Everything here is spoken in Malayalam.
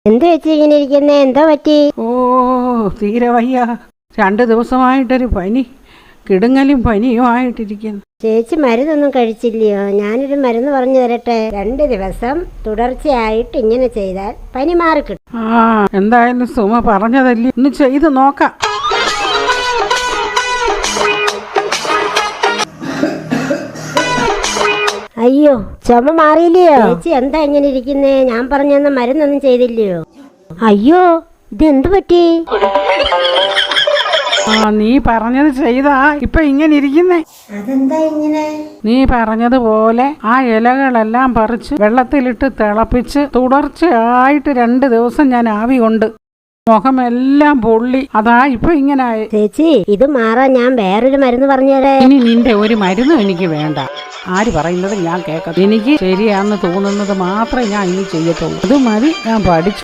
എന്ത് വെച്ച് ഇങ്ങനെ ഇരിക്കുന്നേ? എന്തോ പറ്റി? ഓ തീരെ വയ്യ. 2 ദിവസമായിട്ടൊരു പനി, കിടുങ്ങലും പനിയുമായിട്ടിരിക്കുന്നു. ചേച്ചി മരുന്നൊന്നും കഴിച്ചില്ലയോ? ഞാനൊരു മരുന്ന് പറഞ്ഞു തരട്ടെ. 2 ദിവസം തുടർച്ചയായിട്ട് ഇങ്ങനെ ചെയ്താൽ പനി മാറിക്കിട്ടും. എന്തായാലും സുമ പറഞ്ഞതല്ലേ, ഒന്ന് ചെയ്ത് നോക്കാം. അയ്യോ, ചുമ മാറിയില്ലയോ? ചേച്ചി എന്താ ഇങ്ങനെ ഇരിക്കുന്നേ? ഞാൻ പറഞ്ഞെന്ന മരുന്നൊന്നും ചെയ്തില്ലയോ? അയ്യോ, ഇതെന്തു പറ്റി? നീ പറഞ്ഞത് ചെയ്താ ഇപ്പൊ ഇങ്ങനെ ഇരിക്കുന്നേ. അതെന്താ ഇങ്ങനെ? നീ പറഞ്ഞതുപോലെ ആ ഇലകളെല്ലാം പറിച്ച് വെള്ളത്തിലിട്ട് തിളപ്പിച്ച് തുടർച്ചയായിട്ട് 2 ദിവസം ഞാൻ ആവി കൊണ്ട് മുഖമെല്ലാം പൊള്ളി. അതാ ഇപ്പൊ ഇങ്ങനായി. ചേച്ചി, ഇത് മാറാൻ ഞാൻ വേറൊരു മരുന്ന് പറഞ്ഞുതരേ. ഇനി നിന്റെ ഒരു മരുന്നും എനിക്ക് വേണ്ട. ആര് പറയുന്നത് ഞാൻ കേൾക്കാം. എനിക്ക് ശരിയാന്ന് തോന്നുന്നത് മാത്രമേ ഞാൻ ഇനി ചെയ്യത്തുള്ളൂ. ഇത് മതി, ഞാൻ പഠിച്ചു.